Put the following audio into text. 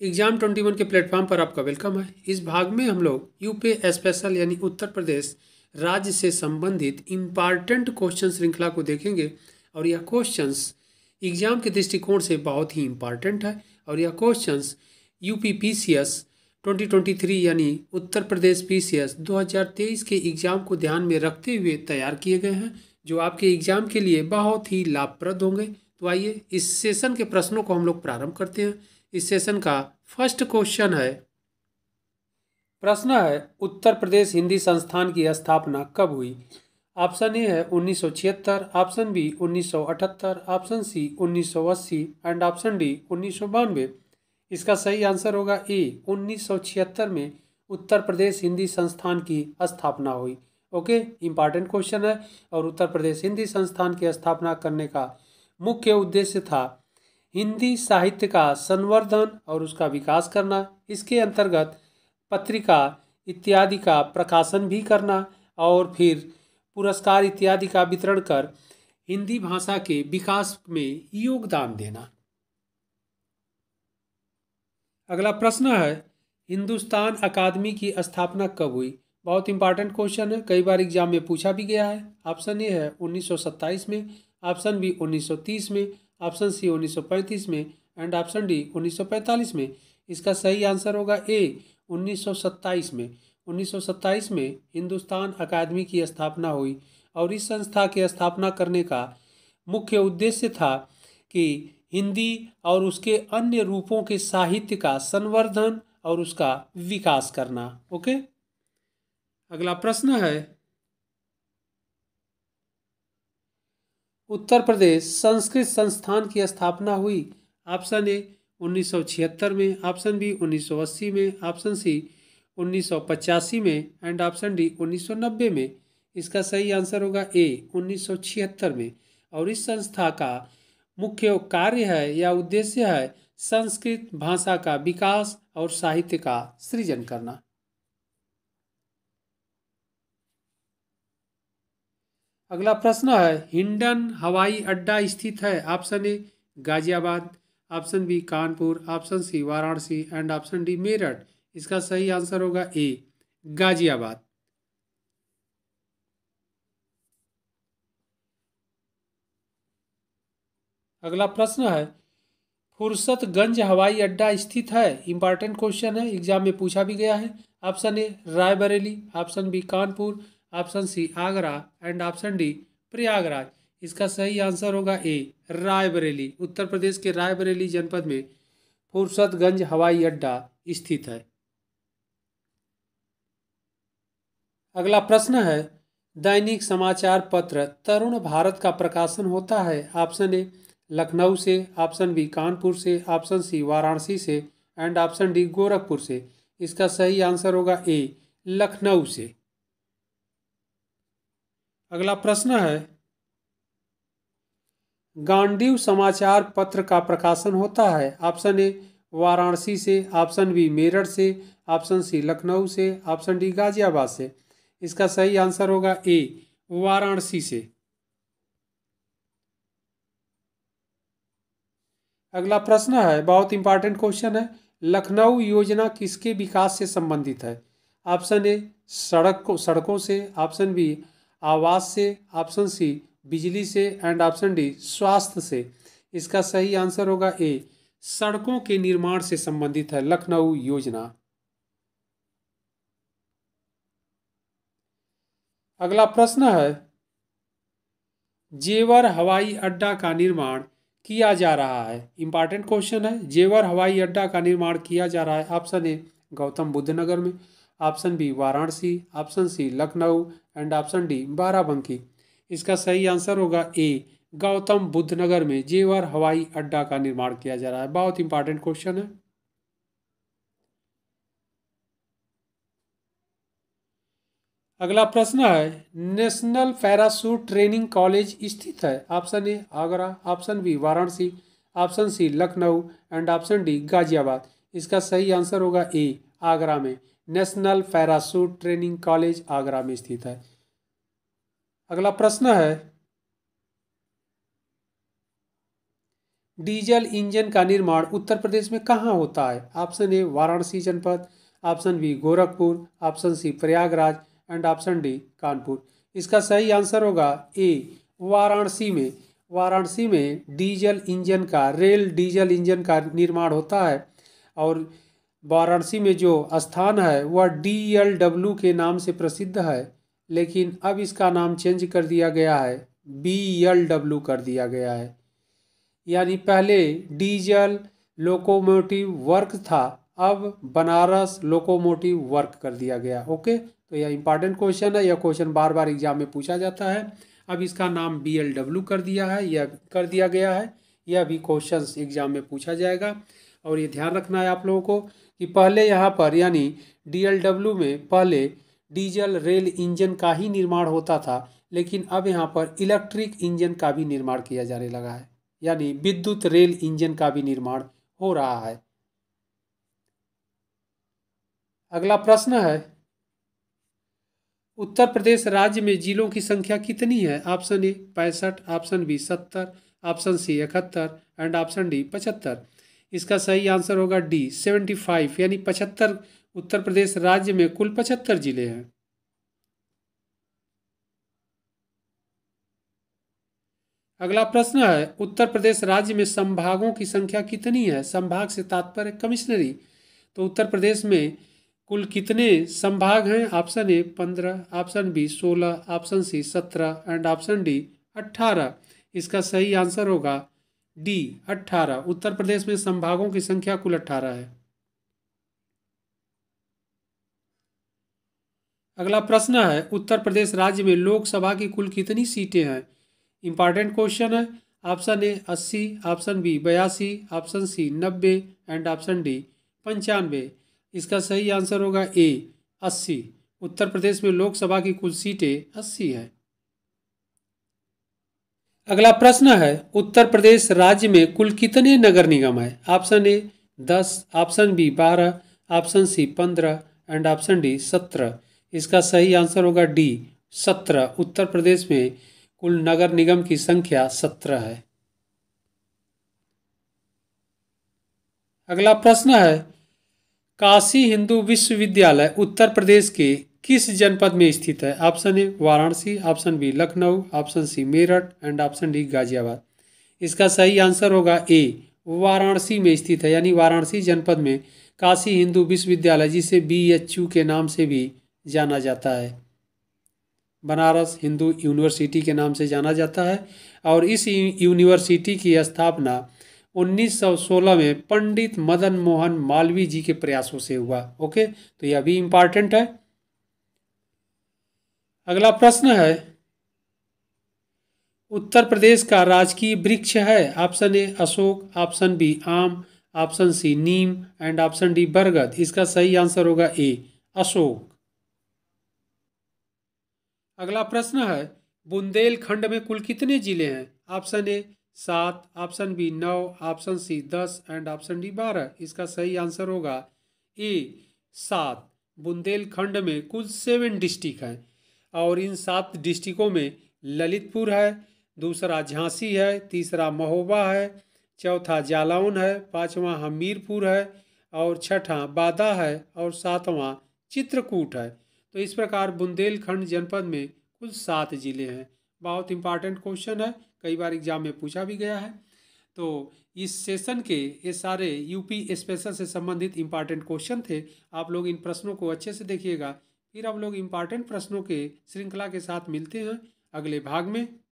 Exam 21 के platform पर आपका वेलकम है। इस भाग में हम लोग यूपी स्पेशल यानी उत्तर प्रदेश राज्य से संबंधित इम्पॉर्टेंट क्वेश्चन श्रृंखला को देखेंगे और यह क्वेश्चंस एग्जाम के दृष्टिकोण से बहुत ही इम्पॉर्टेंट है और यह क्वेश्चंस यूपी पीसीएस 2023 यानी उत्तर प्रदेश पीसीएस 2023 के एग्जाम को ध्यान में रखते हुए तैयार किए गए हैं, जो आपके एग्जाम के लिए बहुत ही लाभप्रद होंगे। तो आइए इस सेशन के प्रश्नों को हम लोग प्रारंभ करते हैं। इस सेशन का फर्स्ट क्वेश्चन है, प्रश्न है उत्तर प्रदेश हिंदी संस्थान की स्थापना कब हुई। ऑप्शन ए है 1976, option B 1978, option C 1980 and option D 1992। इसका सही आंसर होगा ए 1976 में उत्तर प्रदेश हिंदी संस्थान की स्थापना हुई। ओके, इंपॉर्टेंट क्वेश्चन है। और उत्तर प्रदेश हिंदी संस्थान की स्थापना करने का मुख्य उद्देश्य था हिंदी साहित्य का संवर्धन और उसका विकास करना। इसके अंतर्गत पत्रिका इत्यादि का प्रकाशन भी करना और फिर पुरस्कार इत्यादि का वितरण कर हिंदी भाषा के विकास में योगदान देना। अगला प्रश्न है, हिंदुस्तान अकादमी की स्थापना कब हुई। बहुत इंपॉर्टेंट क्वेश्चन है, कई बार एग्जाम में पूछा भी गया है। ऑप्शन ए है 1927 में, ऑप्शन बी 1930 में, ऑप्शन सी 1935 में एंड ऑप्शन डी 1945 में। इसका सही आंसर होगा ए 1927 में। 1927 में हिंदुस्तान अकादमी की स्थापना हुई और इस संस्था की स्थापना करने का मुख्य उद्देश्य था कि हिंदी और उसके अन्य रूपों के साहित्य का संवर्धन और उसका विकास करना। ओके, अगला प्रश्न है, उत्तर प्रदेश संस्कृत संस्थान की स्थापना हुई। ऑप्शन ए 1976 में, ऑप्शन बी 1980 में, ऑप्शन सी 1985 में एंड ऑप्शन डी 1990 में। इसका सही आंसर होगा ए 1976 में। और इस संस्था का मुख्य कार्य है या उद्देश्य है संस्कृत भाषा का विकास और साहित्य का सृजन करना। अगला प्रश्न है, हिंडन हवाई अड्डा स्थित है। Option A Ghaziabad, option B Kanpur, option C Varanasi and option D Meerut. इसका सही आंसर होगा ए गाजियाबाद। अगला प्रश्न है, फुर्सतगंज हवाई अड्डा स्थित है। इंपॉर्टेंट क्वेश्चन है, एग्जाम में पूछा भी गया है। Option A Raebareli, option B Kanpur, option C Agra and option D Prayagraj. इसका सही आंसर होगा ए रायबरेली। उत्तर प्रदेश के रायबरेली जनपद में फुर्सतगंज हवाई अड्डा स्थित है। अगला प्रश्न है, दैनिक समाचार पत्र तरुण भारत का प्रकाशन होता है। ऑप्शन ए लखनऊ से, ऑप्शन बी कानपुर से, ऑप्शन सी वाराणसी से एंड ऑप्शन डी गोरखपुर से। इसका सही आंसर होगा ए लखनऊ से। अगला प्रश्न है, गांडीव समाचार पत्र का प्रकाशन होता है। ऑप्शन ए वाराणसी से, ऑप्शन बी मेरठ से, ऑप्शन सी लखनऊ से, ऑप्शन डी गाजियाबाद से। इसका सही आंसर होगा ए वाराणसी से। अगला प्रश्न है, बहुत इंपॉर्टेंट क्वेश्चन है, लखनऊ योजना किसके विकास से संबंधित है। ऑप्शन ए सड़कों से, ऑप्शन बी आवास से, ऑप्शन सी बिजली से एंड ऑप्शन डी स्वास्थ्य से। इसका सही आंसर होगा ए सड़कों के निर्माण से संबंधित है लखनऊ योजना। अगला प्रश्न है, जेवर हवाई अड्डा का निर्माण किया जा रहा है। इंपॉर्टेंट क्वेश्चन है, जेवर हवाई अड्डा का निर्माण किया जा रहा है। ऑप्शन ए गौतम बुद्ध नगर में, option B Varanasi, option C Lucknow and option D Barabanki. इसका सही आंसर होगा ए गौतम बुद्ध नगर में जेवर हवाई अड्डा का निर्माण किया जा रहा है। बहुत इंपॉर्टेंट क्वेश्चन है। अगला प्रश्न है, नेशनल पैराशूट ट्रेनिंग कॉलेज स्थित है। Option A Agra, option B Varanasi, option C Lucknow and option D Ghaziabad. इसका सही आंसर होगा ए आगरा में। National parachute training college Agra में स्थित है। अगला प्रश्न है, डीजल इंजन का निर्माण उत्तर प्रदेश में कहाँ होता है? ऑप्शन ए वाराणसी जनपद, option B Gorakhpur, option C Prayagraj and option D Kanpur. इसका सही आंसर होगा ए वाराणसी में। वाराणसी में रेल डीजल इंजन का निर्माण होता है और वाराणसी में जो स्थान है वह DLW के नाम से प्रसिद्ध है, लेकिन अब इसका नाम चेंज कर दिया गया है, BLW कर दिया गया है। यानी पहले डीजल लोकोमोटिव वर्क था, अब बनारस लोकोमोटिव वर्क कर दिया गया। ओके, तो यह इंपॉर्टेंट क्वेश्चन है, यह क्वेश्चन बार बार एग्जाम में पूछा जाता है। अब इसका नाम BLW कर दिया है, यह कर दिया गया है, यह भी क्वेश्चन एग्जाम में पूछा जाएगा। और ये ध्यान रखना है आप लोगों को कि पहले यहाँ पर यानी DLW में पहले डीजल रेल इंजन का ही निर्माण होता था, लेकिन अब यहाँ पर इलेक्ट्रिक इंजन का भी निर्माण किया जाने लगा है, यानी विद्युत रेल इंजन का भी निर्माण हो रहा है। अगला प्रश्न है, उत्तर प्रदेश राज्य में जिलों की संख्या कितनी है? Option A 65, option B 70, option C 71 and option D 75। इसका सही आंसर होगा डी 75, यानी 75। उत्तर प्रदेश राज्य में कुल 75 जिले हैं। अगला प्रश्न है, उत्तर प्रदेश राज्य में संभागों की संख्या कितनी है? संभाग से तात्पर्य कमिश्नरी। तो उत्तर प्रदेश में कुल कितने संभाग हैं? Option A 15, option B 16, option C 17 and option D 18। इसका सही आंसर होगा डी 18। उत्तर प्रदेश में संभागों की संख्या कुल 18 है। अगला प्रश्न है, उत्तर प्रदेश राज्य में लोकसभा की कुल कितनी सीटें हैं? इंपॉर्टेंट क्वेश्चन है। Option A 80, option B 82, option C 90 and option D 95। इसका सही आंसर होगा ए 80। उत्तर प्रदेश में लोकसभा की कुल सीटें 80 है। अगला प्रश्न है, उत्तर प्रदेश राज्य में कुल कितने नगर निगम है? Option A 10, option B 12, option C 15 and option D 17। इसका सही आंसर होगा डी 17। उत्तर प्रदेश में कुल नगर निगम की संख्या 17 है। अगला प्रश्न है, काशी हिंदू विश्वविद्यालय उत्तर प्रदेश के किस जनपद में स्थित है? Option A Varanasi, option B Lucknow, option C Meerut and option D Ghaziabad. इसका सही आंसर होगा ए वाराणसी में स्थित है, यानी वाराणसी जनपद में काशी हिंदू विश्वविद्यालय, जिसे BHU के नाम से भी जाना जाता है, बनारस हिंदू यूनिवर्सिटी के नाम से जाना जाता है। और इस यूनिवर्सिटी की स्थापना 1916 में पंडित मदन मोहन मालवीय जी के प्रयासों से हुआ। ओके, तो यह भी इंपॉर्टेंट है। अगला प्रश्न है, उत्तर प्रदेश का राजकीय वृक्ष है? ऑप्शन ए अशोक, ऑप्शन बी आम, ऑप्शन सी नीम एंड ऑप्शन डी बरगद। इसका सही आंसर होगा ए अशोक। अगला प्रश्न है, बुंदेलखंड में कुल कितने जिले हैं? Option A 7, option B 9, option C 10 and option D 12। इसका सही आंसर होगा ए 7। बुंदेलखंड में कुल 7 डिस्ट्रिक्ट हैं और इन 7 डिस्ट्रिक्टों में ललितपुर है, दूसरा झांसी है, तीसरा महोबा है, चौथा जालौन है, पांचवा हमीरपुर है और छठा बादा है और सातवां चित्रकूट है। तो इस प्रकार बुंदेलखंड जनपद में कुल 7 जिले हैं। बहुत इंपॉर्टेंट क्वेश्चन है, कई बार एग्जाम में पूछा भी गया है। तो इस सेशन के ये सारे यूपी स्पेशल से संबंधित इंपॉर्टेंट क्वेश्चन थे। आप लोग इन प्रश्नों को अच्छे से देखिएगा। फिर आप लोग इंपॉर्टेंट प्रश्नों के श्रृंखला के साथ मिलते हैं अगले भाग में।